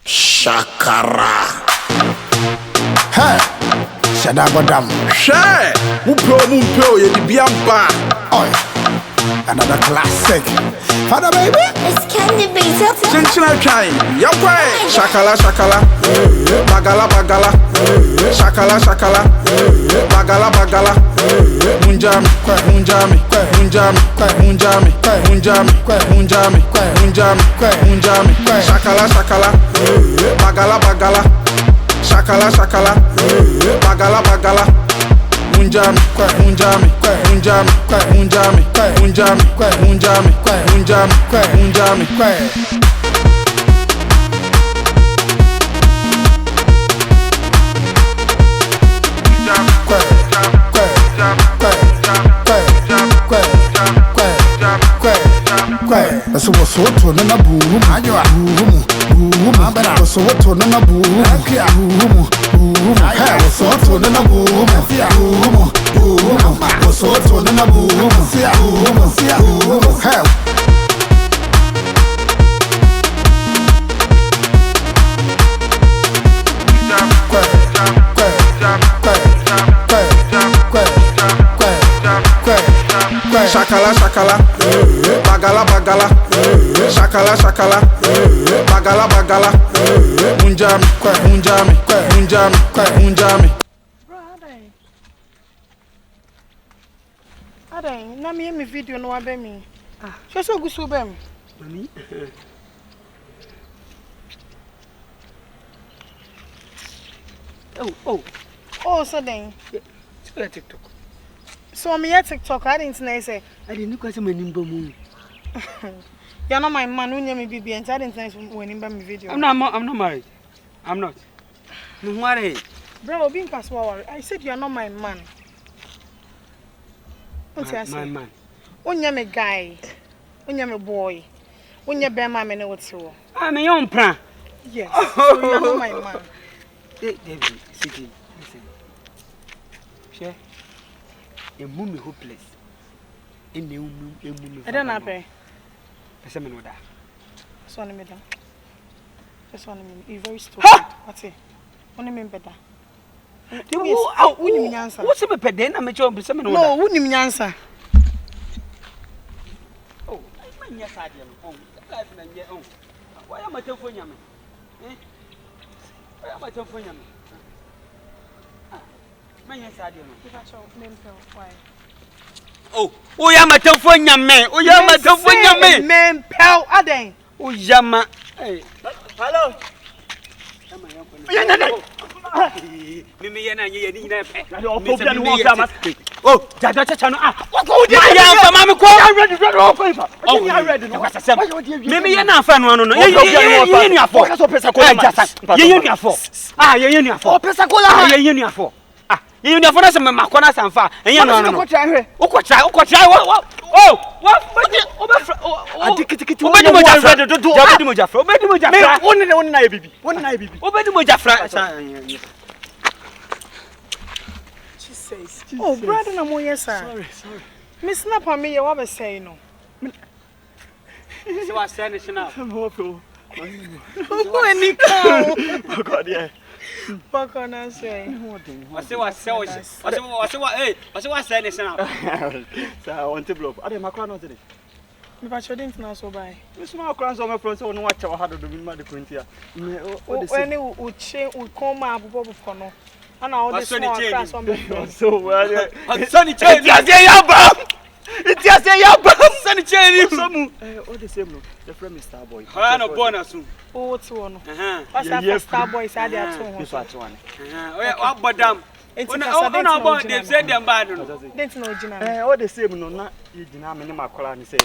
Shakara. Hey, Shadagodam. Share. Mumpo, ye di biamba. Oi, another classic. Father baby. It's candy beats. Kyinkyinaa Twan. Yakwa. Shakala. Bagala. Shakala. Bagala. Munjami. Shakala. Bagala. Shakala. Bagala. Munjami. So what's what to na boom? Ayo boom. So what to na boom? Boom. Hey, so what to na boom? Boom. So what to na boom? Hey. Shakala. Bagala. Shakala. Bagala. Munjami. Adai, na me video no abe mi. So so gusu bem. Mami. Oh, so then. TikTok. So me at TikTok, I didn't say. I didn't know my nimbo moon. You're not my man, when you may be and I didn't say when in my video. I'm not married. I'm not. No married. Bro, being password. I said you're not my man. What's your my man? When you're a guy, when you're a boy, when you're a man, I know what's so. I'm a young plan. Yes, so you're not my man. David, listen. Share. A mummy hopeless. A mummy. I don't know. Person know that. Son me down. Just one minute. You're very stupid. What's it? Only me better. What's up, Pedden? I'm a job. No, wouldn't me answer. Oh, I'm yes, I am. Why am I telling you? Why am I telling you? Oh, I'm a telephone young man. Oh, you're my telephone young man. Man, pal, Aden. Oh, Yama. Hello. Oh, you never know some Macona Sanfa, and you know, what try. Oh, what? She says, oh, brother, no more, yes, sir. Sorry. Miss Snap on me, you ever say no. So I said it's enough. Who any cow? Oh, God, yeah. Fuck on us, say. I say what said it's enough. So I want to blow. I didn't my crown today. But you didn't know so by. You small crowns on my front, so no watch how hard to be mad at Quintia. When Uche would come up with Pono. And all this small class on the so well. Sunny change. It's just a young Sunny change. All the same, the friend is Starboy. I know bonus. Oh, what's one? What's that Starboy? I had two. This one. Oh, madam. It's about they said them bad. Didn't know Gina. All the same, no, not you didn't in my collar and say.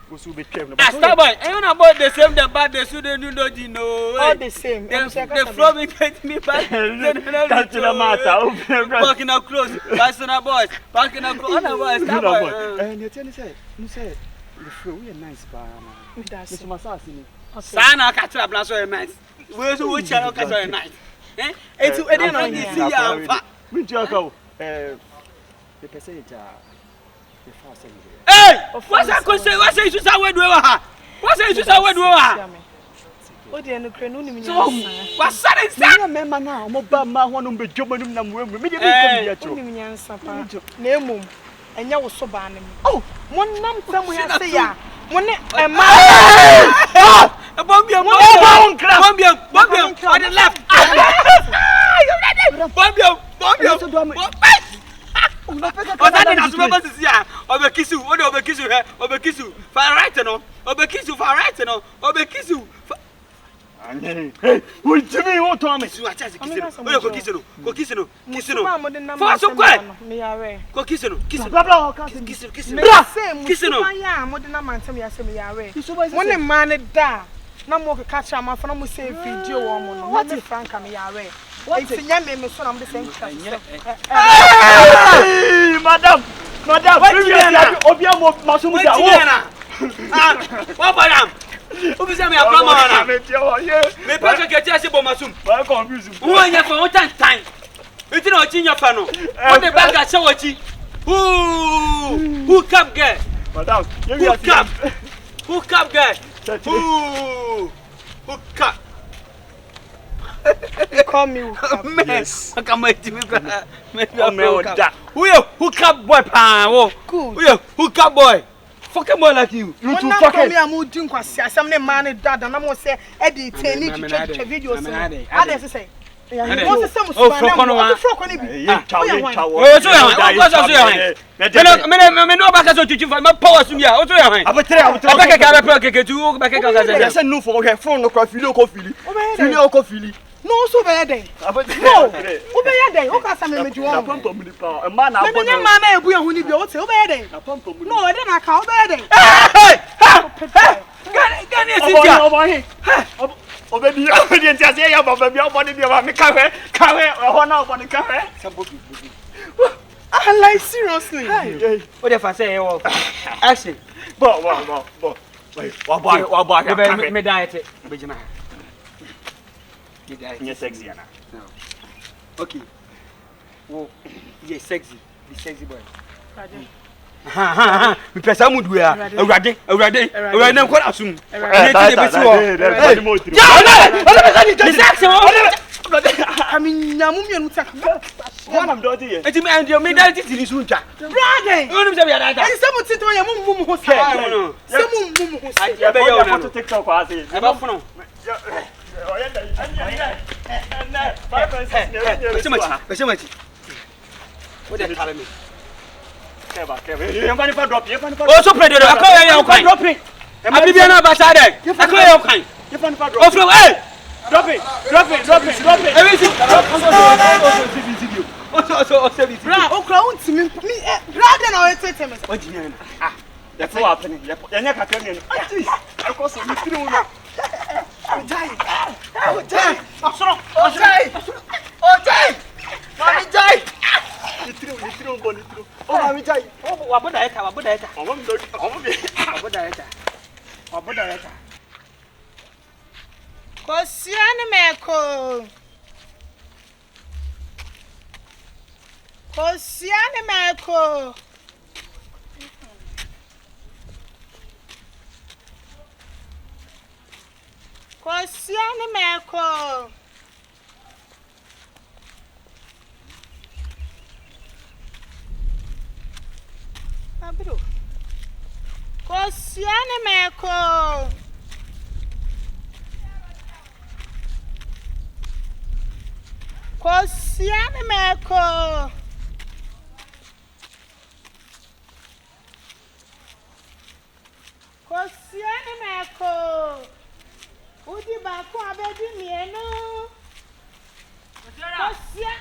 Starboy, I don't about the same that bad they shouldn't do no. All the same. The flowing get me back. That's the matter. Parking up close. Passing our boys. Parking up close. Starboy. And you tell you say, we are nice, but that's my assassin. Sana catch a blast or nice. Where's the witch? I'll catch a night. It's a dinner. We just go. The percentage. Hey! What's that question? What's that you say? Where do you are? What's that you say? Where do you are? O de no kre no nim nya. So, what's that? Na mema na o ba ma ho no be dwomanum na mo me de be ka bi acho. O nim nya nsa pa. Na emom enya wo so ba ne me. Oh, monam tamu ya se ya. Mone ema. Bombia on the left. Bombia. O that na so be sisi ya. Obekisu, o de obekisu he, obekisu. Far right no. Obekisu far right no. Obekisu. Hey, we Jimmy o to me. Kisu acha kisu. O de ko kisu no. Ma mo de na Fa so kwa. Me yare. Ko kisu no. Bla bla o ka se. Kisu. Kisu no. Ya mo de na mantem ya se me yare. Mone ma ne da. Na mo ka cha ma fa na mo say video wo mo no. What Franka me yare. What nya me so na mo de say Hey, madam. Obi am masumu da. What madam? Obisa me abra ma na. Me pa ka kete ase bo masum. Why confuse you? Who anya fa won tan. Enti na ochi nya fa no. What the bag a chawachi. Who come girl? Madam, Who come girl? Who come? Call me. Yes. I come with me. Who come boy pa wo? Who come boy? Fucking boy like you. You too fucking me am doing kwasi asem ne man dad na mo say edit ni to video so. Ade say. What's the same Oh, Franka ni bi. Oh, so ya. Me no back so to my power so ya. Oh, so ya. Abetre. Abeka ka be keke tu, beka ka ka. Yes, no for okay, phone no kwa fili ko fili. No, so be dey. No. Wo be dey. O ka sa me meju o. Pampa mu ni pa. E ma na abon. Me ma na ebu ehun ni bi o te. Wo be dey. No, e dey na ka. Wo be dey. Gani esia. Obedi enti ase ya baba bi obodi bi ma me kawe ho na obodi kawe. I like seriously. What if I say you action? Bo. Wait, wa boy. Me diet. Be jina. You're sexy, Anna. No. Okay. Oh, you're sexy. The sexy boy. Me pesa mu duya. Awrade. Na ko asum. I mean, nyamu mi enu tak. One am do here. Eti me and your me diet ti su ntwa. Brother. Onu se be ada. Eni se mu ti to ya mu ho sa. Se mu ho sa. Ya be yo na to TikTok kwa ase. E ba funo. Beshemachi. What they tell me? Oh, so pray there. I call you okay. Dropping. I be na basade. I call you okay. Oh, from hey. Drop it. Everything. Also video. Bra, o kra unti me. Brother na o tete me. What you na? That's what happening. Ya nya kakra ni. I go so me tiri una. Ojai. Asoro. Mami jai. Nitiro bo. Oh, mami jai. Oh, waboda eta. Waboda eta. Kosiane meko. Abro. Kosiane meko. Udi ba ko abedi mienu. Kosia.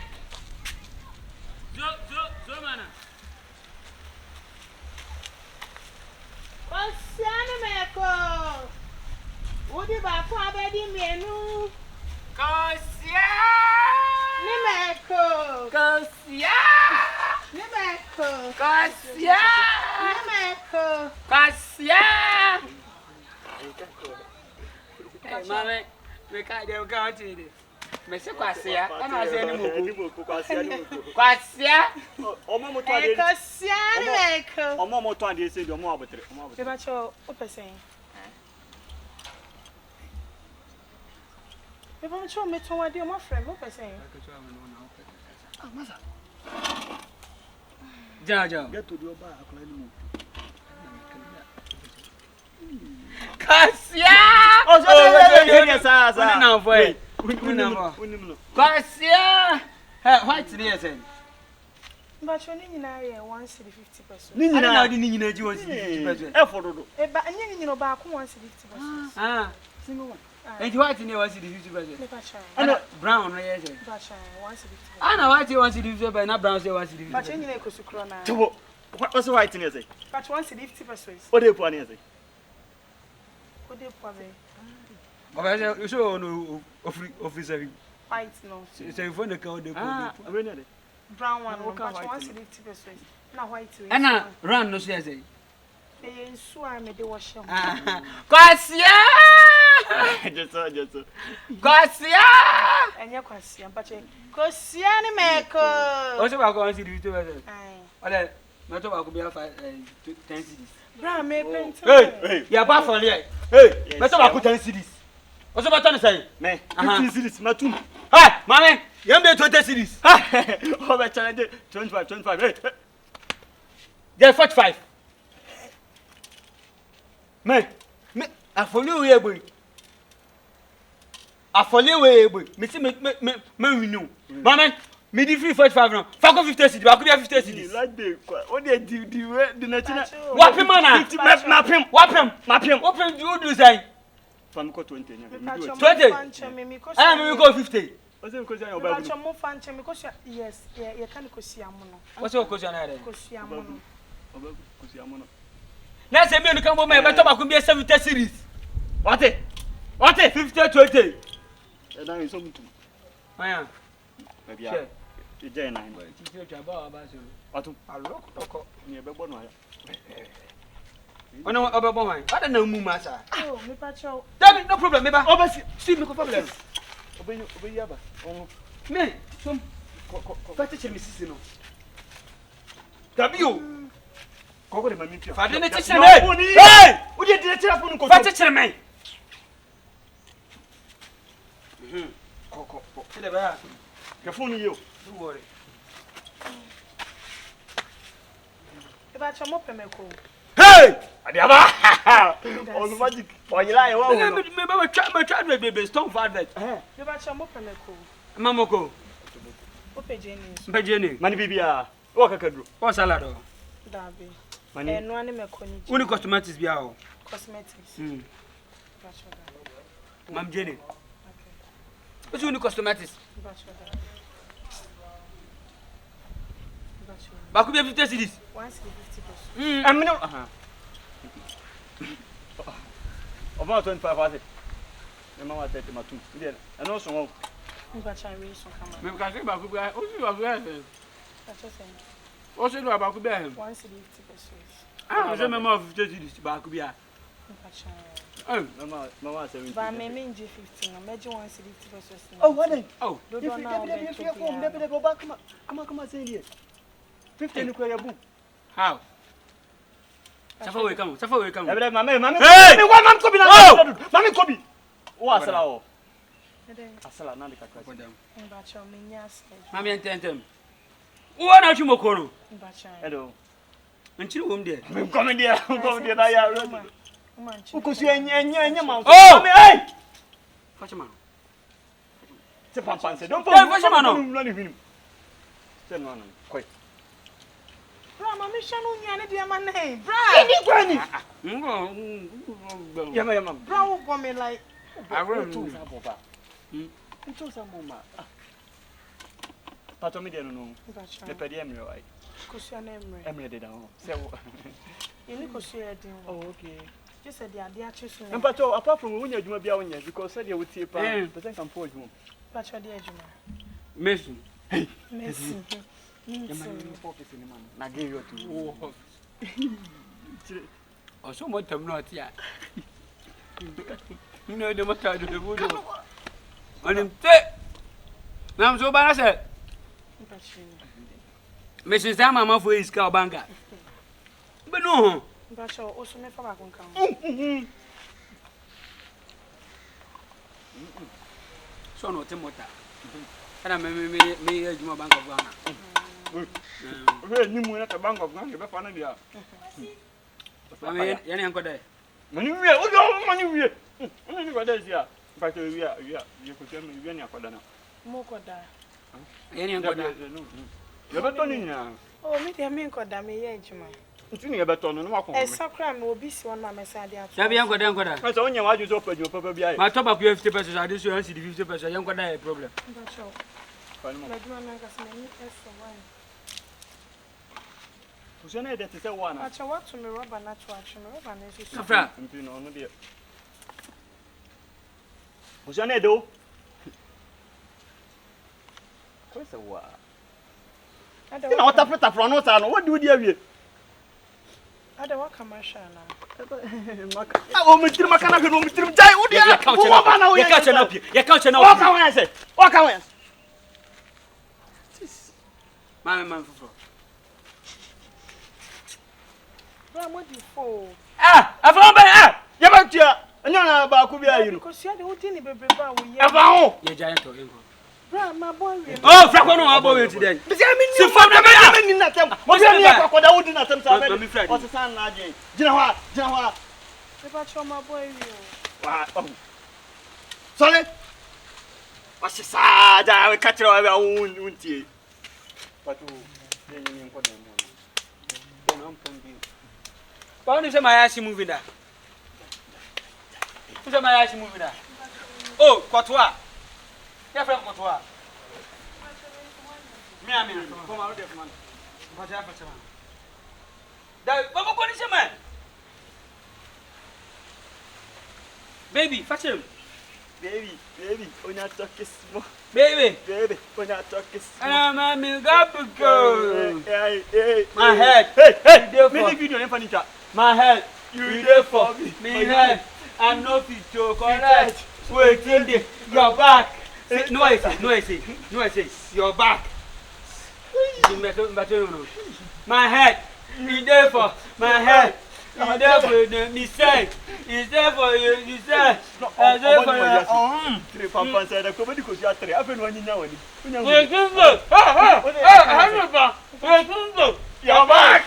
Zo mana. Kosiane meko. Udi ba ko abedi mienu. Kosia. Ni meko. Kosia. Ni meko. Kosia. Ni meko. Kosia. Hey, mama, we can't do it. Mese kwasia, ana se ni moko. Kwasia. Omo moto ade. Kosia ni meko. Omo moto ade se do omo abotre. Eba cho o pesen. If I'm sure me to idea my friend, what person? Ah, masa. Ja. Get to do ba akula ni mu. Kasia! Oh, sa. Uni na voy. Uni. Kasia! Hey, white ni esen. But you need na 150 pesos. Ni Ana nyina na odi ni nyina ji 150 pesos. E fododo. E ba anyi ni no ba ko 150 pesos. Ah, Single one. enti white ni 150 pesos. Me pa try. Ana brown no yes. Ba try 150. Ana white 150 pesos, na brown say 150. But you need ekosu kro na. Tubo. What's white ni say? But 150 pesos. O de po ani say. O de po be. Oba say so no officer. White no. Say phone the call the Ah, we know de. Brown one, Okay, but white 150 pesos. Na white we. Ana round no say say. Eh nsu a me de wash am. Kasia! Just. Kasia! Enye kwasia, but kwasia ni meko. O se ba ko 150 pesos. Ai. Ole, me to ba ko be 10 cedis. Bra me pent. Hey. Ya ba for there. Hey. Me to ba ko 10 cedis. O se ba to ne say. Me. Aha. 50 cities matum. Hey, mama, you be 20 cedis. Oh, be challenge 25. Hey. There 45. Me afoli we boy. Afoli we boy. Me see me winu. Mama, me di free 45 now. Fa ko 50 cedis, ba ko be 50 cedis. Like the what they the national. Wapim mana. 50 mapim. Wapim you do say. Fam ko 20 nya. Me pa chom 20. fanche me mi ko. I me go 50. O se ko Me jan pa oba bu. chom mo fanche me ko yes, ye kan ko sia mo no. What's your question there? Ko sia mo no. Oba ko si amono. Na say me no kan bo me beto ba ko be 70 series. What? 50 20. E dan so mutu. Aya. E bia. Sure. E je na. Ti ti ba ba so. Watu. Alok toko. Ni e be bo no ya. Ona obebo wan. Ada na mu ma sa. Oh, me pa chom. Dabi no problem me ba. Oba si. See me ko problem. Oba yaba. Oh. Me, som fati chiri sisi no. Dabi o. Koko de mami pia. Fadi ne chiri me. Hey! Wo de dire tira funu ko. Fati chiri me. Koko. Ile ba. Ke funu yo. Don't worry. Me pa chom mo pemeko. Hey! Adiaba. On magic. Oyila e wa wo. Me ba try be stone for that. Me pa chom mo pemeko. Mamoko. O peje ni. Mbeje ni. Mani bibia. Wo kakadro. O salad o. Dabi. Mani. Eno ani meko ni. Uni cosmetics bia o. Cosmetics. Pa chom. Mam jeni. Okay. O uni cosmetics. Pa chom. Ba ku be 50 cedis. 150 pesos. Amino. Aha. Oba 25 ase. Me mama 30 matum. Ide. Eno so won. Me pa chom we so kama. Me ka se ba ku bia. O si ba ku bia. Pa chom. O se do ba ku bia. 150 pesos. Ah, je me ma 50 cedis ba ku bia. Me pa chom. Mama 70. Ba me nje 15 na meje 150 pesos. Oh, what then? Oh, Do do na o be to Debe go back. Come say here. 50 ni ko ya bu. how? Safa we come. Debe mama. Hey! Wa mam ko bi na. Oh! Mami ko bi. O asala o. Ede. Asala na de kakra. Me pa chom me nya stage. Mami entem. Wo na chu mokoro. Me pa chom. Edo. Nchiri wom de. Me come there na ya. Ukosu enya ma. Oh! Mami, hey! Fachima. Se pampan se. Don't Hey, Fashima no. No ni hwini. Se no no. Koi. Bra ma me hwa no nya ne de ma nei. Bra. Ni kwani. Ngo. Yama. Bra wo go me like Agro Tu mu. sa boba. Tu sa mama. Pato mi de no no. me pa chom. Le pedi emre ai. Ko sia na emre. Emre de da ho. Se wo. Ini ko sia e din. Oh, okay. Just said the ade achi so. Mpato apart from wonya adwuma bia wonya because said you wotie pa. Eh. Person can pour adwuma. Pa chom de adwuma. Messi. Merci. Yama ni focus ni man. Na give you to. Oh. O so mo tam no tia. No de mo ta de budo. Onim te. Nam so ba na se. Me pa chom. Messi sa mama fo iska banka. Be no. Me pa chom o so me fa ba kon kan. So no Timota. And I may age my bank of Ghana. We knew we at the bank of Ghana, you better find it. I mean, any uncle there. Money, we are money. Only what is here. But we are, you could tell me, you are not. Mokoda. Any uncle there. You're better on now. Oh, me, I mean, God, damn me, It's in a better on walk. A sacram will be so on my message. Sabi uncle there. That's only why you open your papa behind. My top up 50%. I just want to see the 50%. Young got a problem. Who's your name? That is a one. I want to me rubber natural. Safra. Who's your name, though? What's a war? I don't know what Africa from no town. What do you do? I don't want commercial now. Oh, Mr. Macana, Mr. Jai, what do you count? You're catching up. You're catching up. Walk away, I say. Walk away. Man. What do you for? Ah, I found by you're back here. No, about Kubia. Because you're the only thing baby. You're giant or my boy. Oh, Franka, no, I'm going to them. But I mean, you found them in that time. What's your name? I wouldn't have them. What's the son, Naji? Jinawa. About my boy. Wow. Sorry. What's the sad? I will catch your own tea. But you put them on. Why don't you say my ass moving that? Who's my ass moving that? Oh, Quatois. Yeah, from Quatois. Me, come out there, man. What's happening? That, what is your man? Baby, fetch him. Baby, when I talk is small. Baby, when I talk is small. I'm a milk girl. Hey, my head. Hey, make video in funny chat. My head. You there for me. Me head. I'm not fit to correct. Wait in the your back. No, I say. Your back. My head. You there for my head. You there for me say. Is there for you say. Is there for you. Three papa said I come because you are three. I've been one in now. Wait, your back.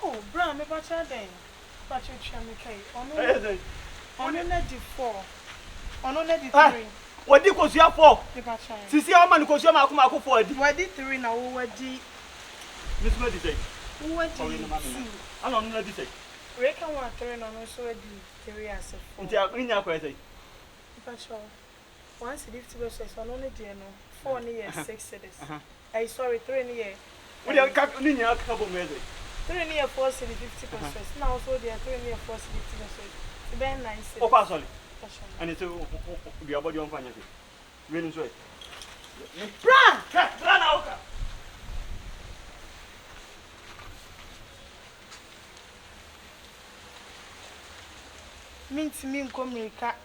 Oh, Brown, me bacha then. Bacha chami kai. Ono na di 4. Ono na di 3. What did you have for? Me bacha. Sisi how man because you ma kuma for di. What di 3 na wo wadi. Miss me di say. Wo wadi. I don't know di say. We can want 3 na no so wadi 3 as 4. Nti nya kwa say. Bacha. Once the 50 pesos ono na di no. 4 ni 6 cedis. Sorry, 3 ni year. We are ni nya ka bo me say. 3 near 4 city 50 pesos. Now also there 3 near 4 city 50 pesos. It's been 9 city. Oh, sorry. And it's be about your family. Really so. Bra now. Minti mi nkomrika.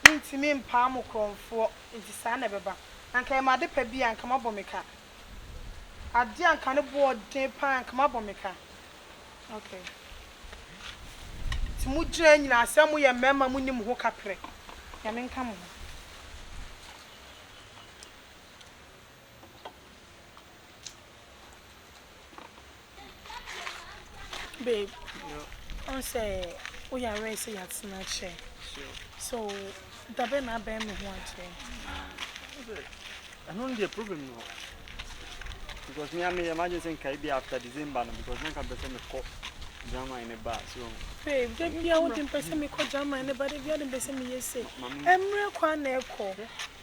Minti mi mpa mo kronfo. Nti sa na beba. Anka e ma de pa bi anka mabomeka. Ade anka ne bo den pa anka mabomeka. Okay. Timu gyina nyina asɛm yɛ mema munim ho kapre. Ya menka mo. Babe. On say we are ready to yat na che. So dabe na ba me ho ache. I don't need a problem no. Because me am emergency can be after December because me can person me call drama in a bar so babe dem bia wo dem person me call drama in a bar dem bia dem person me yes say emre kwa na ekọ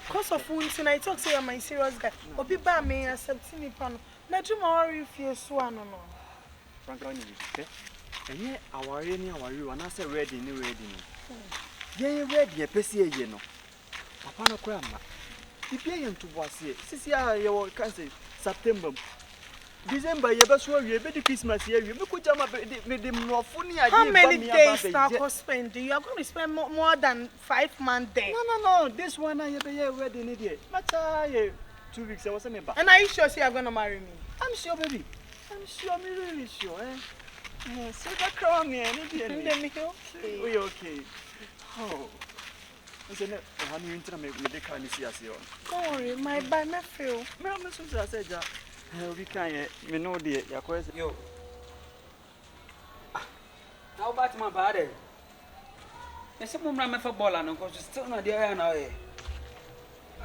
cause of unti na I talk say I'm a serious guy obi ba me accept me pa no na dwuma worry fie so ano no Franka only okay enye aware ni aware wana say ready ni ye ready e pese ye no papa no kra ma bibia ye ntobo ase sisi a ye wo kan say September December ye be so wie be the Christmas ye wie me ko jama me dem no funi ade. How many days now go spend? You are going to spend more than 5 months there. No, this one ye be ye wedding ni there macha ye 2 weeks I was me back. And are you sure you are going to marry me? I'm sure baby. I'm sure, I'm really sure so that crown me any day. Okay. We okay. Oh. Isn't it? How do you enter me with the kind of CSO? Don't worry, my by me feel. Mamma said that. We can't, me know the question. Yo. How about my body? There's some run for ball and because still not there now. I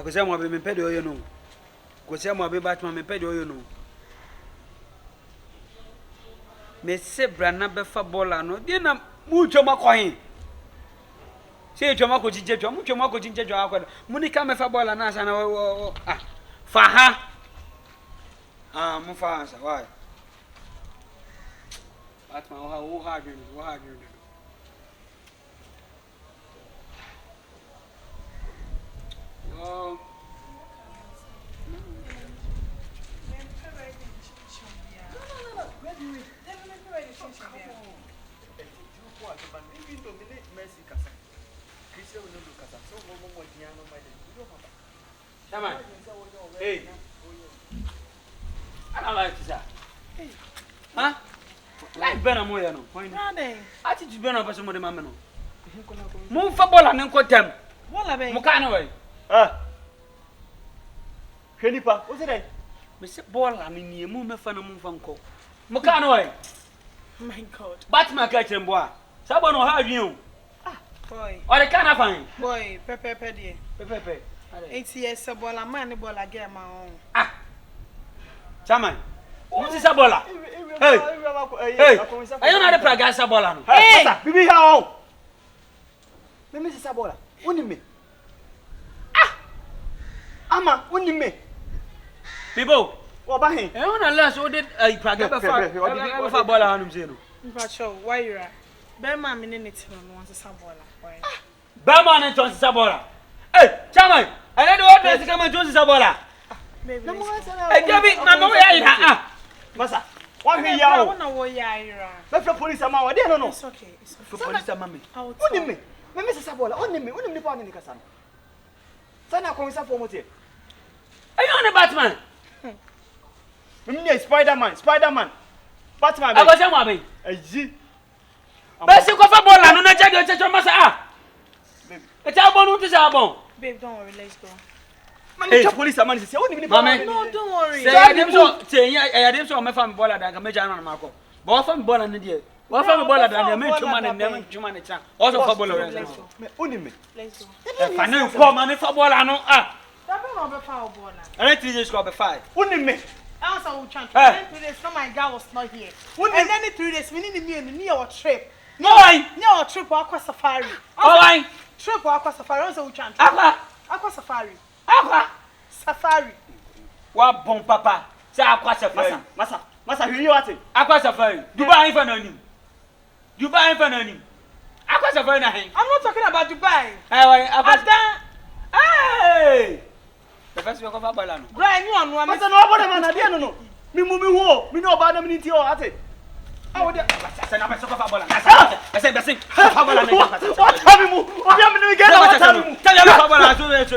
could say more be pedo, you know. Could say more be Batman, me pedo, you know. Me say Brana for ball and no, dinner, mucho macoin. Say to Mako Ginger, mucho Mako Ginger, Monica me for ball and us and Faha. Mufasa, why? Batman, how hard you do. Oh. Hey. I don't like this. Huh? Like Benham, no. I teach Benham for some of the mamma. Move for ball and uncle them. What are they? Mokano. Kenipa, what's it? Mr. Ball, I mean, you move for a move uncle. Mokano. My God. Batman catching boy. Someone will have you. Boy. Or the kind of fine. Boy, Pepe. Pepe. 8 years a ball, a man, ball, I get my own. Chairman. What is a baller? Hey, I don't know the Praga Sabola. Hey, Bibi, how? Mrs. Sabola, only me. Ama, only me. People, what about him? I don't know less what did a Praga before Bola on him. But show why you're at. Berman, minute, wants a sabola. Berman and Johnson Sabola. Hey, Chairman, I don't know what to come and Johnson Sabola. I give it, Mamma. Massa, one here, I don't know why you're at. Let the police amount, I don't know. It's okay. For police, mammy. Only me. Mrs. Sabola, only me, only me, only Cassan. Sana comes up for motive. Are you on a Batman? Spider-Man. Batman. I was a mommy. A G. Best you go for ball and not check your church, Massa. It's our bone to Sabon. Babe, don't worry, let's go. Hey, police are managing. No, don't worry. I didn't show my family baller that I can make on Marco. Both from ball and the dear. What from baller that I made 2 man and never 2 man. Also for baller. Only me. Let's go. I know for money for ball. I know. That will be foul baller. I let you just go 5. Only me. I was on chance. 3 days, no, my girl was not here. And then in 3 days, we need me near our trip. No, I near our trip, aqua safari. Oh, I trip, aqua safari, also chance. Aqua safari. Safari. What bon papa? Say aqua safari. Massa, you are it. Aqua safari. Dubai for no name. Dubai for no name. Aqua safari. I'm not talking about Dubai. Hey! The first week of Abalano. Brian, you are Massa, no, what am I? No. Me move me who? Me know about them in your at it. I would say, I'm a soccer baller. I said, that's it. What have you moved? What have you done? Tell you about I do it.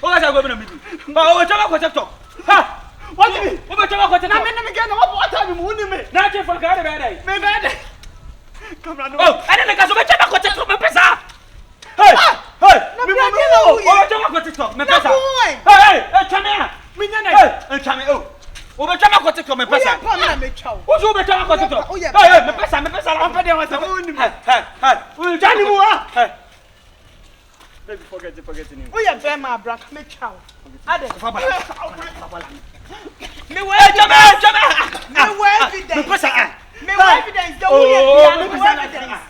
What are going to do? Oh, what do you mean? What have you moved? Nothing for God. Come on. Oh, I didn't go to my pesa. Hey, come here. Obe chama ko TikTok me pesa. Ojo obe chama ko TikTok. Hey, me pesa la fa de wa se. We jani mu ah. Baby forget him. We ya be ma bra me chow. Ade. Me we evidence. Me pesa. Me we evidence. The we evidence.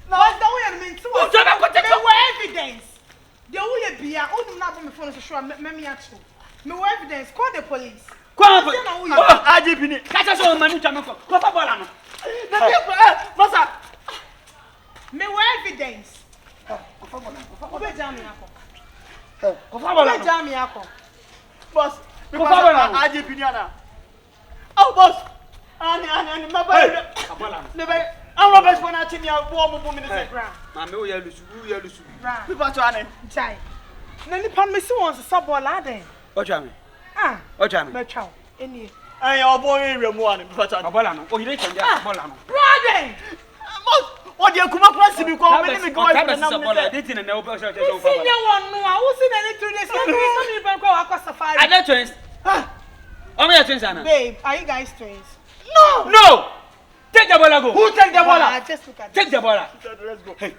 No, the we mean to. Chama ko TikTok. Me we evidence. The we bia, onu na bo me phone so sure me acho. Me we evidence. Call the police. IGP, catch us on money to me for Bola. Massa, me evidence. Boss, IGP. Oh, boss. And my boy. I'm not best when I tell you a warm woman in the ground. Mamma, we are losing. People trying to Nanny Pan Miss wants a sub or ladder. What you mean? What you mean? Chow. Any. I am boy in one, but I'm Bolano. Oh, you didn't get Bolano. Brother! What you come across me call me go I didn't know. Who's in your one? Who's in any two days? Let me go across safari. I got twins. How many twins, Anna? Babe, are you guys twins? No! Take the ball, go. Who take the ball? Just look at Take the ball. Let's go. Hey.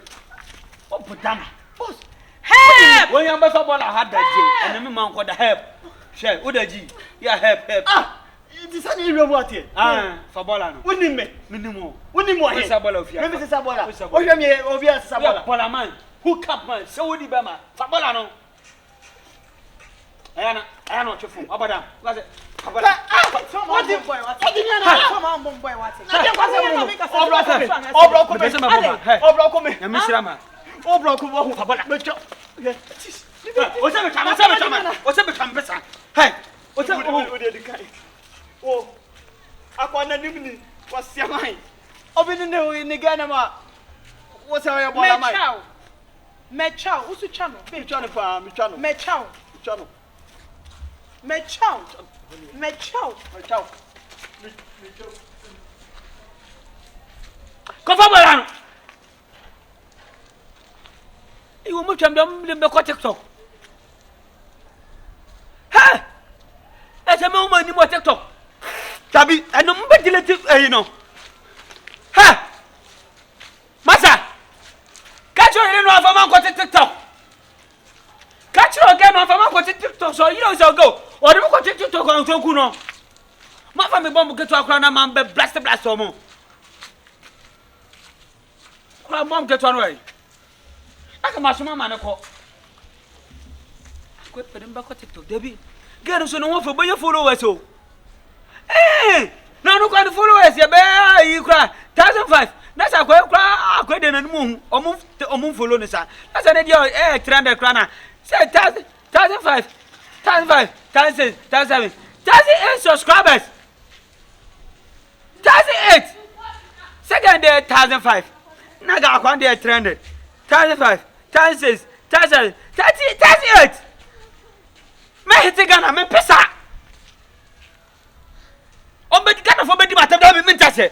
Oh, put down. Boss. Help! When you have a ball, I had that G. And the man called the help. Share, what the G? Yeah, help. It is an area what here. For ball. Wouldn't me? Minimum. Wouldn't more What's a ball of you? Maybe it's a baller. What you mean? Obvious Sabola. Ball man. Who cap man? So would the Bama. For ball. I am not your fool. How about that? What's it? What did you come on, boy? What's it? You will move to the TikTok. Ha! That's a moment in what TikTok. Tabi, and no more deleted, you know. Ha! Massa! Catch you in off a man got TikTok. Catch you again off a man got TikTok, so you know so go. Or you got TikTok on Tokuno. My family bomb get to a crown and man be blast or more. Mom get one way. I can match my man a call. Quit for them back at TikTok, Debbie. Get us no one for your followers. So, eh, no, no, kind of followers. You bear, you cry 1,005. That's a quick cry. I quit in the moon or move for Lunasa. That's an idiot, 300 crana. Say 1,005, 1,005, 1,006, 1,007, 1,008 subscribers. 1,008. Second day, 1,005. Naga one day 300, 1,005, 1,006, 1,007, 1,038. Me hiti Ghana me pesa. On be Ghana for be di matter da me mentase.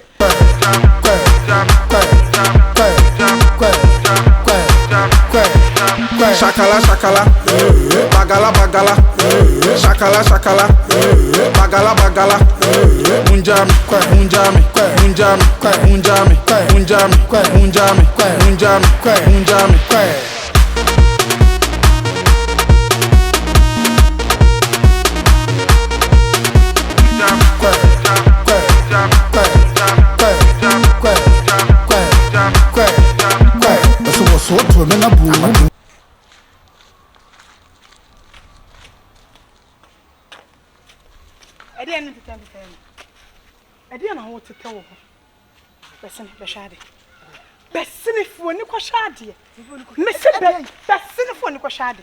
Shakala shakala, bagala bagala, shakala shakala, bagala bagala, munjami, munjami, munjami, munjami, munjami, munjami, munjami, munjami. I didn't tell you. I didn't know what to tell her. Bessie, Bessie, for Nico Shadi. Mr. Bessie, for Nico Shadi.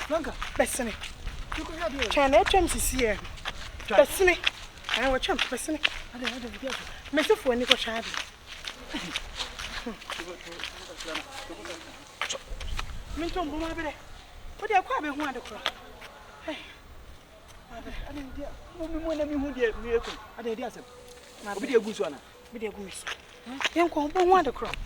Franka, Bessie. China James here. Bessie, I will champ Bessie. I don't know. Mr. for Nico Shadi. Minton, what do you call me? One of the Hey. I didn't dare. Who did me? I did yes. My video goose one. Video goose. Young Combo want to crop.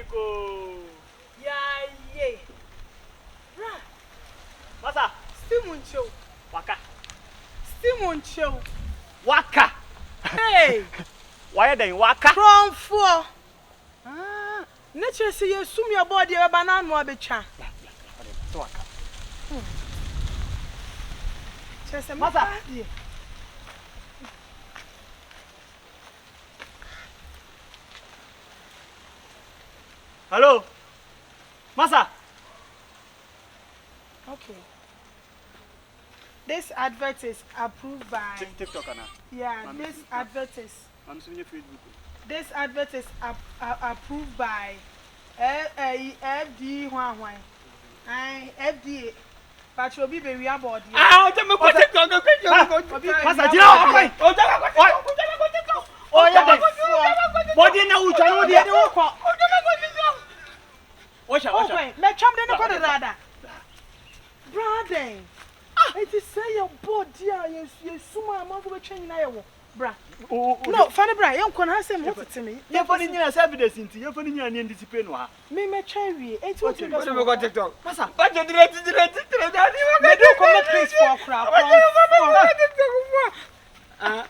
Nico. Yeah. Bra. Masa. Stimuncho. Waka. Stimuncho. Waka. Hey. Why then waka? From 4. Ah. Nature say you assume your body a banana mo abecha. Waka. Chese Masa. Hello. Masa. Okay. This advert is approved by TikTok now. Yeah, this advert is I'm seeing your Facebook. This advert is approved by FD Huawei. FDA. But you'll be very about you. Ah, tell me what TikTok. Masa, you know what? Oh, yeah. Body na Uche no dey. Watch out. Me cham dey no ko rada. Brother. It is say your body you suma am go be twen na ye wo. Bra. No, funny bra, you kon ha say mo tete me. You funny nyina evidence nti, you funny nyina ni discipline no ha. Me twa wie. Enti what you go TikTok. Masa, But you direct. Me do come place for crowd.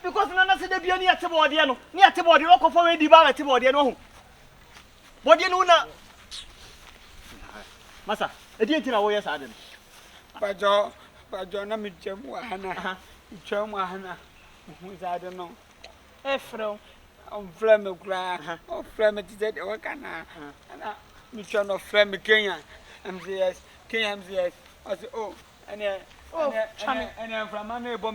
because nana say dey bia ni ate body no. Ni ate body no ko for we di ba ate body no ho. Body no na. Masa, e di nti na wo yes ade no. Bajo na mi chemu ahana. Chemu ahana. Who's I don't know. Efro. I'm from me cry. Oh, from me to the Wakana. And I'm trying to frame me Kenya. MCS. Kenya MCS. I say, oh, and I'm from my neighbor.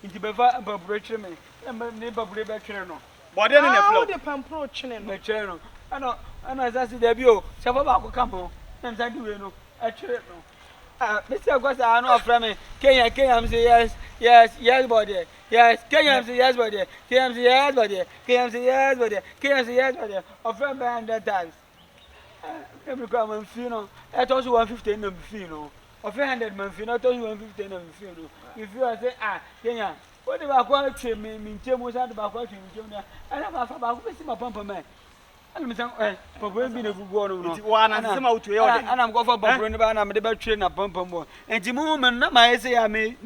Into Beva, but breach me. And my neighbor, Breba Channel. Body no na flow. The pampro channel. My channel. I know, and as I see the view, Shababa come home. And I do know. I channel. Mr. Gosa, I know from me. Kenya MCS. Yes, body. Yes, KMC, yes, body. KMC, yes, body. KMC, yes, body. KMC, yes, body. Of friend by 100 times. Every crime and fee, no. I told you 150 and fee, no. Of 100 man fee, I told you 150 and fee, no. If you are saying, Kenya, what about quality? Me, Tim was out about quality. I have a about my pump man. I'm saying, for being a good one, one and some out to you, and I'm going for Bob and I'm the best train of pump more. And the moment, my say, I may,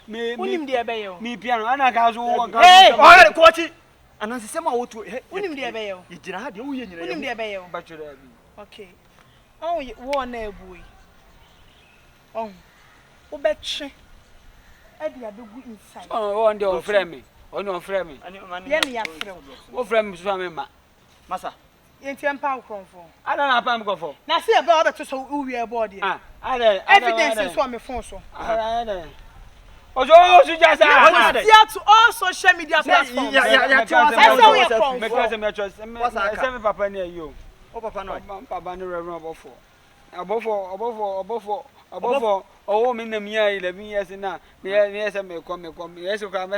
Unim dia bayo. me piano, and I can't walk. Hey, all coach. And as some out to Unim dia bayo. you did not do you. Unim dia bayo. But you're Okay. Oh, you one boy. Oh, Ubeche. Eddie, I do good inside. oh, on your friend me. On your friend me. Yenny, ya friend. What friend is from me? Masa. Yenti empower for. I don't have time to go for. Now see about that so who we are body. Evidence is on my phone so. Oh, you just to all social media platforms. Yeah. Papa near you. Oh, Papa no. Papa no reverend above oh, me na me 11 years na. Me yes me come. Yes, you come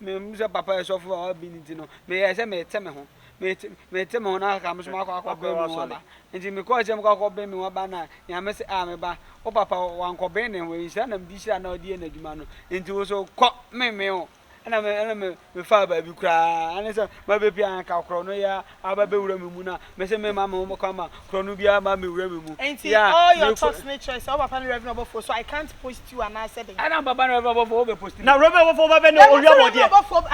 me papa is off all being no. Me yes me tell me ho. Me tell me na ka me so akwa be me. Nti me ko jem ko be me wa ba na. Ya me se me ba. O papa wan ko be ne we sha na bi sha na odi na djuma no. Nti wo so ko me o. Ana me fa ba bi kra. Ana se ma be pia ka kro no ya aba be wura me mu na. Me se me mama mo kama kro no bia ma me wura me mu. Nti all your thoughts nature so papa no revenue above so I can't post you and I said. Ana baba no above o be post. Na revenue above ba be no ori abode.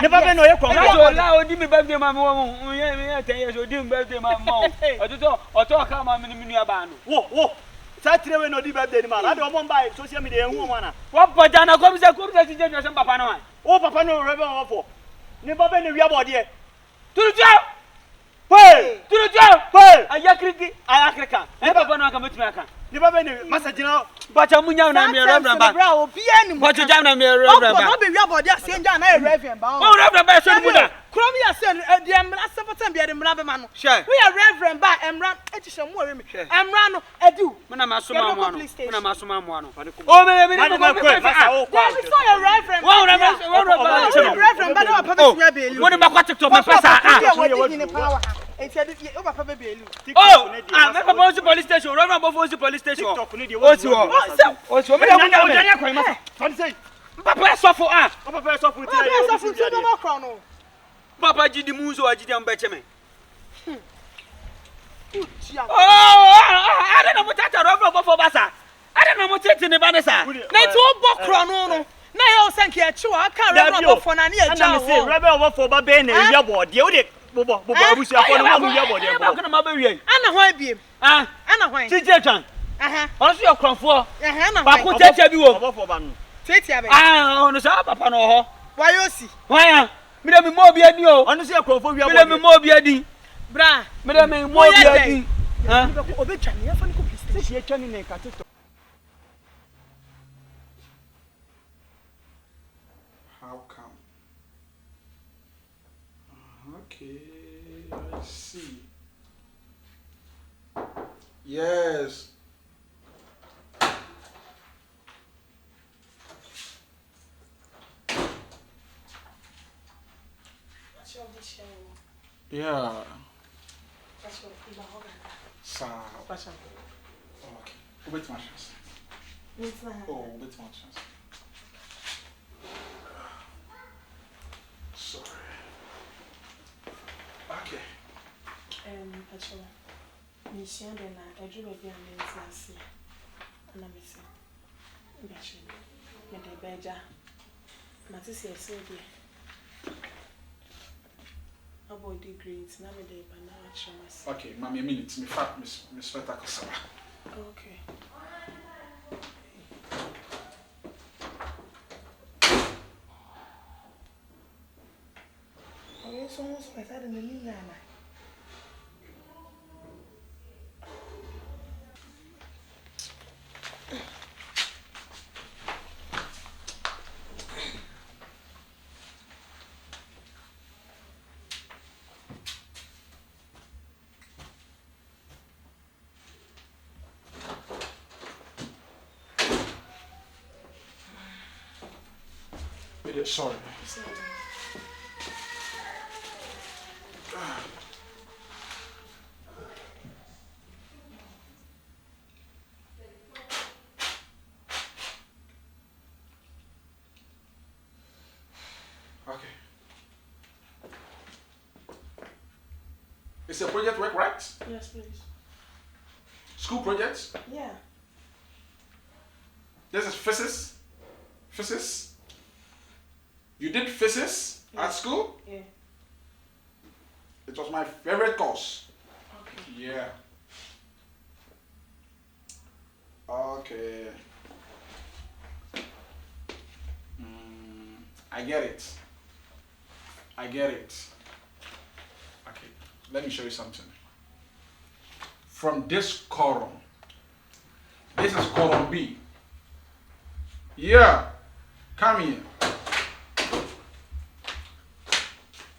Never be no ye kro. Na la odi me birthday ma mo me 10 years odi me birthday ma mo. Oto ka ma me nu aba no. Wo. Sa tire we no di birthday ni ma. Ade o mo mba social media hu mo na. Wo pota na ko bi se ti je no papa no. Oh, Papa no revenue above. Never be no wi abode. Turuja! Hey! Turuja! Hey! Ayakriki, ayakrika. E papa no aka metumi aka. Never be no message na. Bacha munya na me reverend ba. Bra obi ani mu. Bacha jam na me reverend ba. No be wi abode ase nja na reverend ba. Oh, reverend ba so mu na. Krom ya se de emra sepatan bia de emra be ma no. Sure. We are reverend ba emra etishe mu ore mi. Emra no edu. Muna masoma mu ano. Muna masoma mu ano. Oh, me Masa o kwa. There is so your reverend. Wo reverend ba na papa ti be elu. Wo ba kwa TikTok me pesa Oh, me papa on police station. Reverend bo on police station. TikTok ni de O ti wo. O ti wo me na kwa masa. Fam say. Papa so for Papa so for Papa Jidi Muzo, I did beche me. I don't know what I don't for Bassa. I don't know what it's in the Banessa. Let's all book no. Na yo sank ya chu aka rebel for na near Jam say rebel over for Babene your board. You did Bobo Bush upon your body. I'm going to marry. Anna why be? Anna why? Chichetan. Also your crumfo. Anna why? Take you over for Ban. Take ya. On the shop upon her. Why you see? Why? Me dem mo bia di o. Onu se crumfo bia. Me dem mo bia di. Bra. Me dem mo bia di. Obetwa me yafa ni ko piste. She etwa ni nka TikTok. How come? Okay, I see. Yes. Yeah. Sa. Okay. Wait my chance. Oh, wait my chance. Sorry. Okay. Actually, mission de na edwuma bi am ntiase. Na me se. Actually, me de beja. Matisi ese bi. About the grades, na me de banana chamas. Okay, mami, a minute. Me fat, Miss Franka. Okay. Oh, so almost like that in the new nana. Sorry. Okay. Is the project work right? Yes, please. School project? Yeah. This is physics? Physics? You did physics at school? Yeah. It was my favorite course. Okay. Yeah. Okay. I get it. Okay. Let me show you something. From this column. This is column B. Yeah. Come here.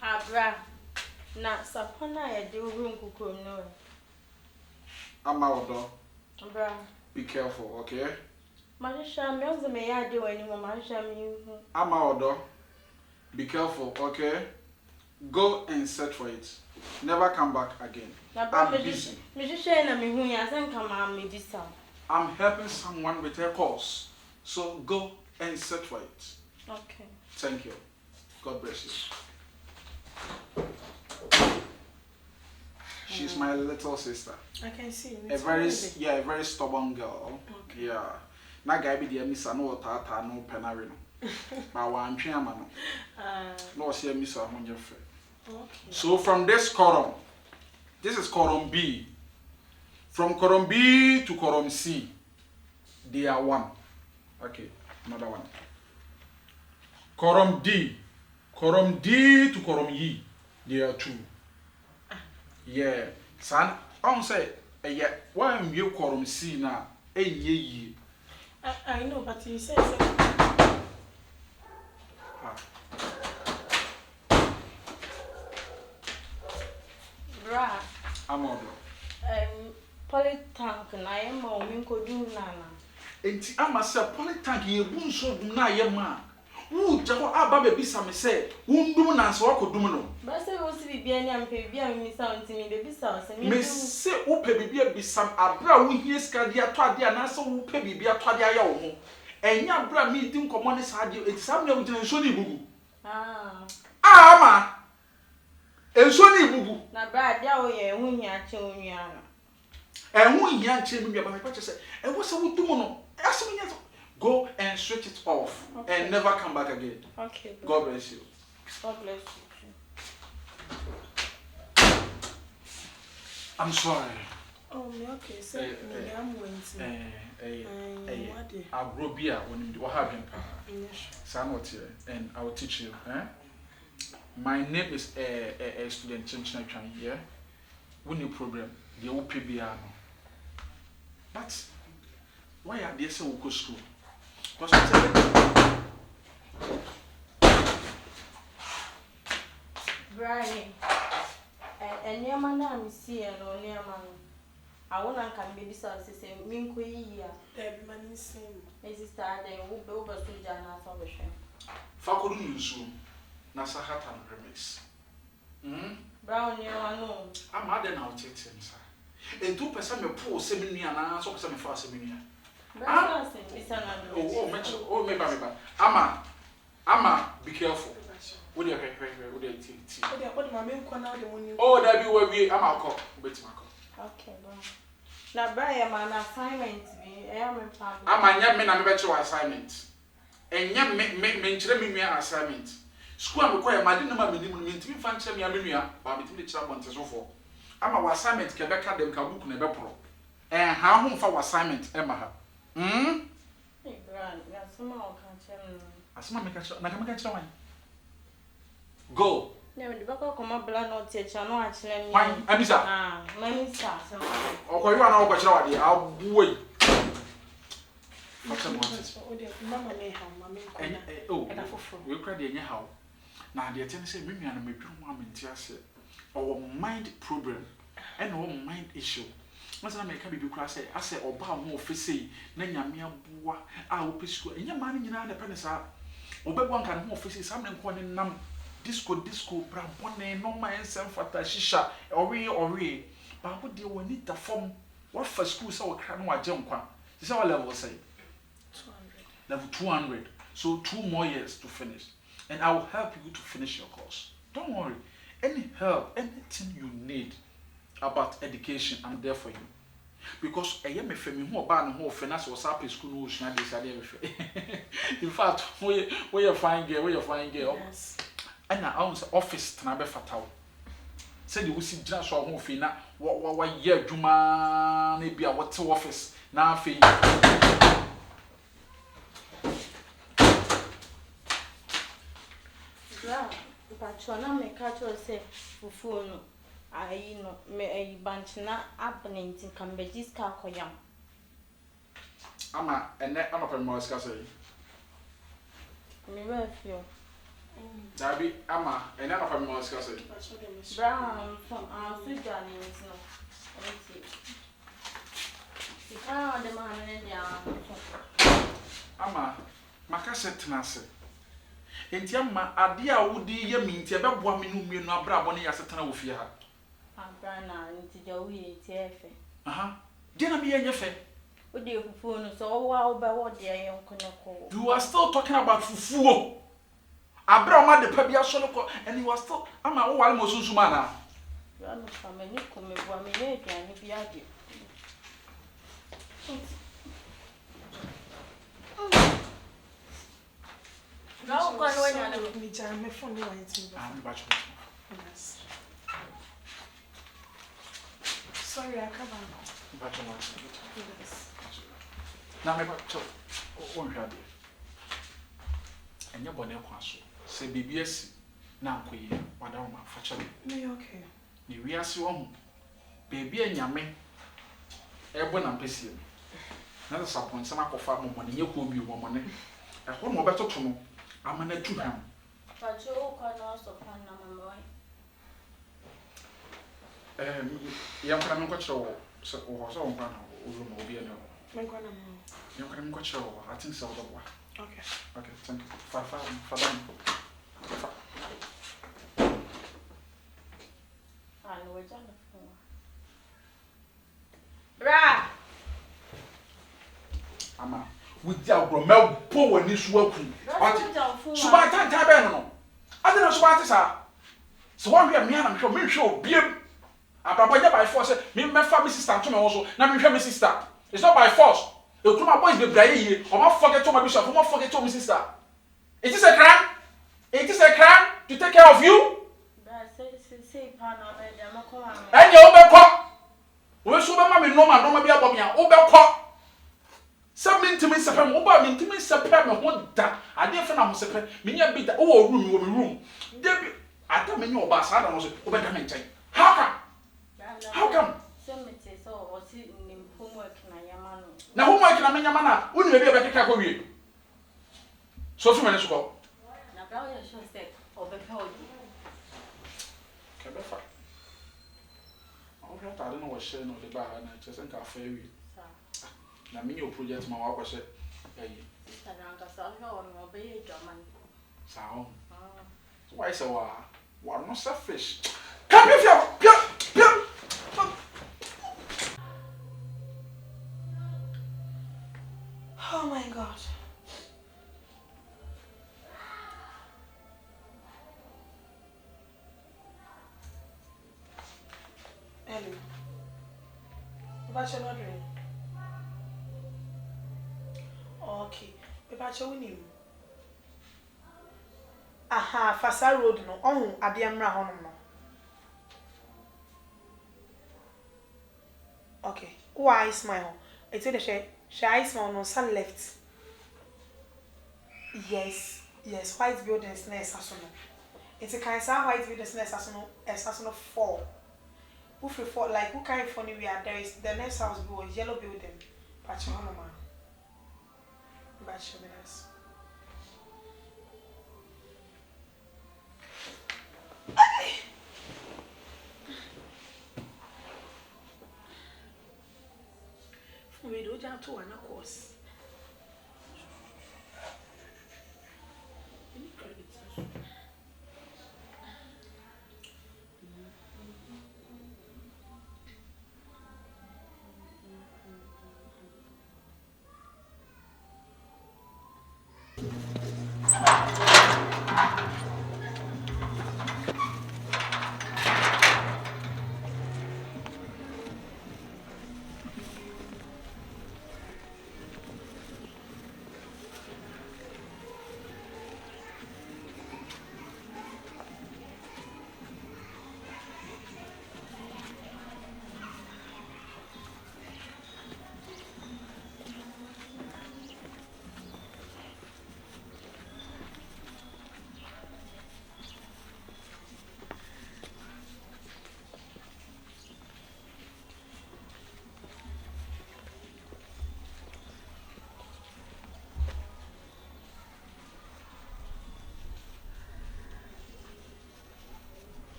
Abra, na sapona ya de room kukuro no. I'm out though. Abra. Be careful, okay? Marisha, me onze me ya de wani mo marisha me hu. I'm out though. Be careful, okay? Go and search for it. Never come back again. I'm busy. Me share na me hu ya sen kama me disa. I'm helping someone with her course. So go and search for it. Okay. Thank you. God bless you. She's my little sister. I can see. A very stubborn girl. Okay. Yeah. Na guy be the missa no tata no penary no. But one chairman no see missa on your friend. Okay. So from this column, this is column B. From column B to column C, they are one. Okay, another one. Column D to column E, they are two. Yeah, son, I say, yeah, why am you column C now? Ye. I know, but you said Bra. I'm on. Polytank na ye ma o min ko du nana. Enti ama se polytank ye bu so dum na ye ma. Wu jago aba be bisa me se, wundum na se wakodum no. Ba se wo si bibia ni ampe bibia mi sa onti mi be bisa o se mi. Me se wo pe bibia bisam abra wo hie ska dia to ade na se wo pe bibia to ade aya wo ho. Enya abra mi di nkomo ne sa ade eti sam na wo gina nso ni bugu. Ah. Ama enso ni bubu na bra dia wo ye hu hia che onua no hu hia che mi ba me pa che say e wo se wo tumo no asem nya go and switch it off and never come back again. Okay. God bless you. God bless you. I'm sorry. Oh, me okay. So me am waiting. Agrobia when you have him. And I will teach you. My name is a student Kyinkyinaa Twan here. We need program. The OPBR. But why are they so go school? Because Brian, and your man, I'm seeing or near man. I want to come baby so say minko yi ya Debbie man same. My sister they will be over to Jana for the Fakuru Yusu Nasahatan remix. Brown, you know. I'm mad now, sir. And 2% me poor seminar and I saw some fast seminar. Oh, maybe. Ama, be careful. What do you tea? Oh, that be where we am. I'll call. Okay, bro. Now, Brian, my assignment be I'm a young man, I'm about your assignment. And young men assignment. School require my dinner minimum to be function, Yaminia, but between the child and so forth. I'm our assignment, Quebec, them Kabuku never pro. And how home for assignment, Emma. Hey, Brian, that's some more country. As my make a go. No, the back of my blood not teacher, no, actually. Fine, Amisa. My mister. Okay, you are now what I'll wait. Mama may have mammy. Oh, we'll cry the anyhow. Now, the attention say, Mimi and me, one in Tiasse, or mind problem and or mind issue. Once I make a baby class, I say, or bow more for say, Nanya Mia Bois, I will piss you, and your man in the pennies up. Or but one can more for say something calling num. Disco, brabone, no man, some fata shisha, or but what do you need the form? What for school so can I jump? This is our level say 200. Level 200. So 2 more years to finish. And I will help you to finish your course. Don't worry. Any help, anything you need about education, I'm there for you. Because I am a family who are who finance was up in school, no, she had this idea. In fact, where you find girl, yes. And I own office to be fatal. Said you will see just so home fee now. What year Juma maybe a what office now fee. Yeah, but you are make catch or say for phone. I know me a bunch na happening in Cambridge's car coyam. I'm up in more scarcity. Me well feel. Darby, Amma, and none of them was scarcity. Brown from our sweet darling, no. The car on the man in the Amma, Macasset Tenase. And Yamma, a dear would ye mean to about 1 minute, no brabony as a tunnel with you. Brana into the wheel, TF. Dinner be in your face. What do you phone so wow by what dear young connect? You are still talking about Fufu. I brought the Pabia Soloko, and you are still. I'm a old almost Sumana. You are not from a nickel, me, and if you are good. No, go on, me jam my phone. I'm batch. Yes. Sorry, I come on. Batch. Yes. Now, my batch. Oh, have you? And your bonnet quasso. Say BBS now, queen, Madame Fatcher. Me okay. We are so baby and yammy. Airborne and Pessim. Not a supplement, some of farm money, you could be one money. A home of better to know. I'm an 2 ham. But you can also find number one. Young can watch or so or so one will be a no. You can watch over, I think so. Okay. Okay, thank you. For them. And we're done for. Bra! Ama, with your bromel poor and this working. That's Suban Taben. I don't know what is that. So one way me and I'm me show biem. Ababoya by force me family sister to me also. Na me my sister. It's not by force. You come my boys be braye or ma forget to my bishop, or ma forget to my sister. It is a crime. It is a crime to take care of you. Say pan I'm come am. And you obekọ. We so be ma me no ma no ma bia bom ya. Obekọ. Some intimi sepem, oba me intimi sepem me ho da. Ade fe na ho sepem. Me nya bi da. O room, wo me room. Debi ata me nya oba sa da no so obeda me nchen. How come? How come? So o si nim homework na yama no. Na homework na me nya ma na, woni be obekeka ko wie. So fi me ne so ko. Na bra o sure say obeka odi. Kebefa. I don't know what share no the bar na just nka fa wi. Na me your project ma wa kwose eh. Sister na nka so no no be e dwama ni. Sao. So why say wa no selfish. Come here, pia. Oh my God. Hello. What's your ordering? Okay. What's your name? Aha, Fasa Road no. Oh, Adiamra Honum no. Okay. Why smile? It's in the share smile no sun left. Yes, white buildings next asono. It's a kind of white buildings next asono 4. Who for like who kind of funny we are there is the next house was yellow building. Pachonoma. Bachominas. We do jump to one course.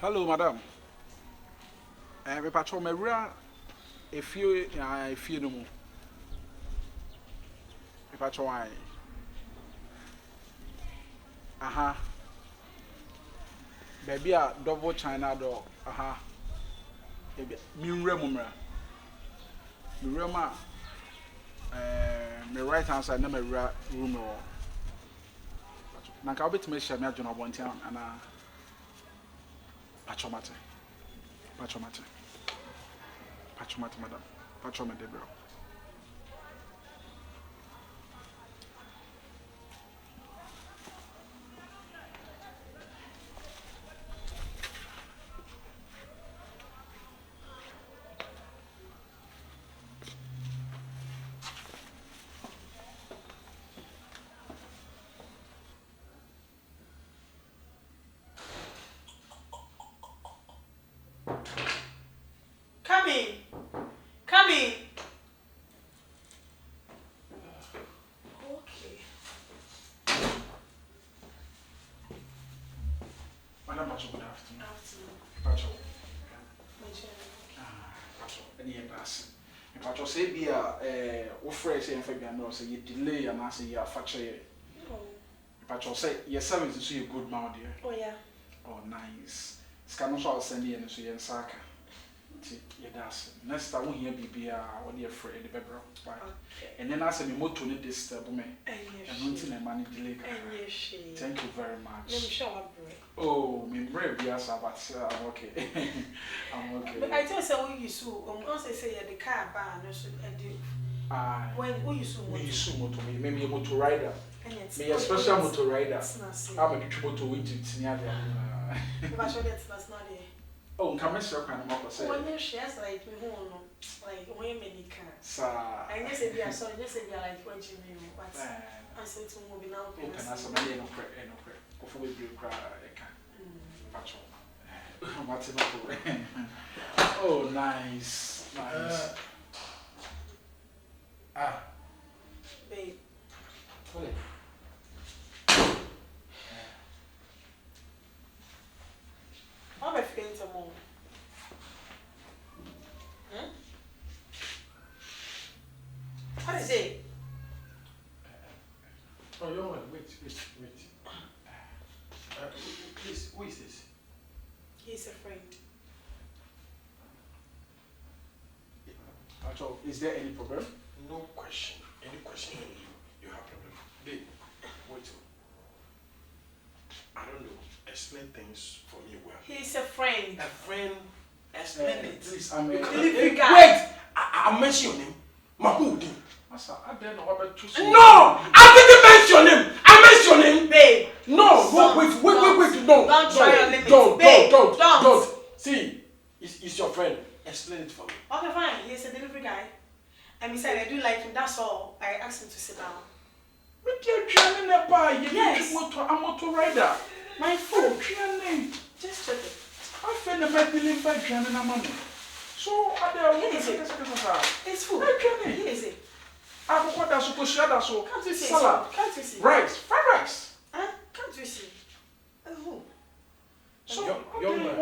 Hello, madam. Me patcho me wura if you no mo. Me patcho why. Aha. Baby a double China door. Aha. Baby mi wura mo mra. Mi wura ma me right hand side na me wura room o. Na ka obetime share me adwona bontia ana Pachomate, madam. Pachomate, bro. Come in. Okay. Madam Pacho, good afternoon. Afternoon. Pacho. Pacho. Any embassy. Pacho say be a fresh and Fabian or say you delay and I say you are factory. Pacho say your service is a good man, dear. Oh, yeah. Oh, nice. Scan also send you and so you saka. Yes, next time we hear BBA or the afraid the background. And then I said, me motor need this step me. And nothing money delay. Thank you very much. Let me show up. Oh, me brave, yes, but I'm okay. I'm okay. But I tell you, so you so once they say the car bar, no so when you so motor me, maybe a motor rider. Me a special motor rider. I'm a tribute to Egypt near there. That's not there. Oh, come and show kind of say. When you shares like me home, like when many cars. Sir, I just said, yeah, sorry, just said, yeah, like what you mean, but I said to move now. Open as a man, no crack, no crack. Of we be cry, oh, nice, nice. Babe. I'm a friend to mom. What is it? Oh, young man, wait. Please, who is this? He's a friend. Is there any problem? No question. Any question you have problem. Babe, wait. I don't know. Explain things for me well. He's a friend. A friend. Explain it. Please, I'm a Wait! I mentioned your name. Mahmoud. I didn't know about two. No! I didn't mention him! I mentioned him! Babe! No! Wait! No! Don't try your limits. Don't! See, it's your friend. Explain it for me. Okay, fine. He's a delivery guy. And besides, I do like him. That's all. I asked him to sit down. Yes. I'm a motor rider. My phone. Just check it. I found a delivery train in a money. So, It's full. Here is it. I've got that so share Can't you see? salad. Can't you see? Rice. Fried rice. Huh? Can't you see? Oh. So, Young man.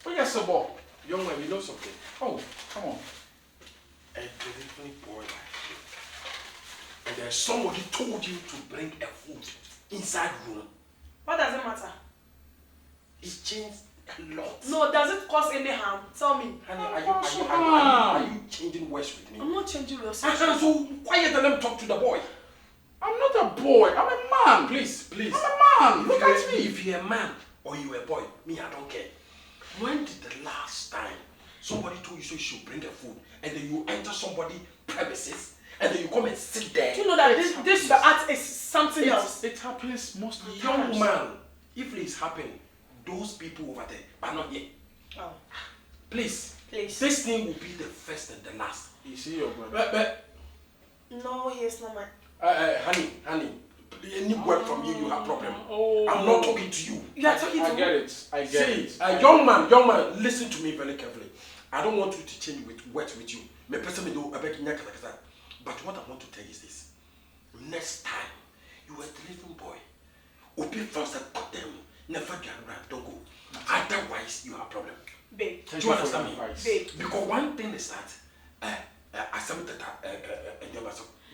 Oh, yes, sir, boy. Young man, you know something? Oh, come on. A delivery boy like you. And there's somebody told you to bring a food inside room. What does it matter? It's changed a lot. No, does it cause any harm? Tell me. Honey, are you changing words with me? I'm not changing your So quiet and let me talk to the boy. I'm not a boy. I'm a man. Please. I'm a man. Look at me. If you're a man or you're a boy, me, I don't care. When did the last time somebody told you so you should bring a food and then you enter somebody's premises and then you come and sit there? Do you know that this the art is something else? It happens most of the Young times. man, if it is happening, those people over there are not here. Oh. Please. Please. This thing will be the first and the last. You see your brother. No, he's not my. Honey, any word from you have problem. I'm not talking to you. You are talking to I me. get it. I get it. Young man, listen to me very carefully. I don't want you to change with words with you. But what I want to tell you is this. Next time, you are a delivering boy. Open first and put them. Never get around. Don't go. Otherwise, you have problem. Babe. Do you understand me? Babe. Because one thing is that I submitted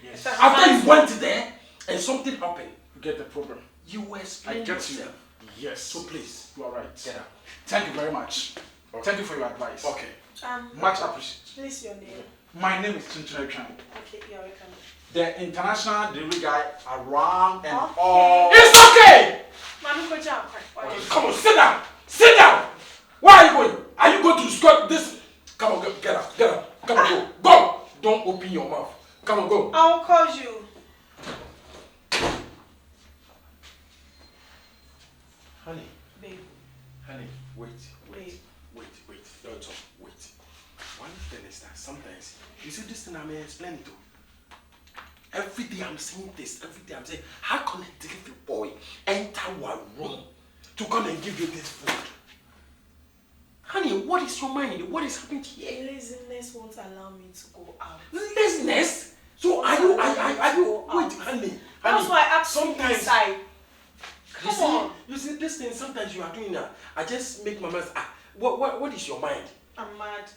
Yes. after you went there and something happened, You get the problem. you were I explaining get you. yourself. Yes. So please, You are right. get out. Thank you very much. Okay. Thank you for your advice. Okay. Much appreciated. Please your name. My name is Kyinkyinaa Twan. Okay, you're welcome. The international delivery guy around and Okay. all. It's okay! Mami ko jam. Come on, sit down! Sit down! Where are you going? Are you going to squat this? Come on, get up. Come on, go. Go! Don't open your mouth. Come on, go. I'll call you. Honey, Babe. wait. Babe. Don't talk. Wait. One thing is that sometimes, you see this thing I may explain it to. Every day I'm saying this, how can a delivery boy enter one room to come and give you this food? Honey, what is your mind? What is happening here? Laziness won't allow me to go out. Laziness? So are you, wait, honey. That's why I asked you sometimes, inside. Come on. You see, this thing, sometimes you are doing that. I just make my mind, what is your mind? I'm mad.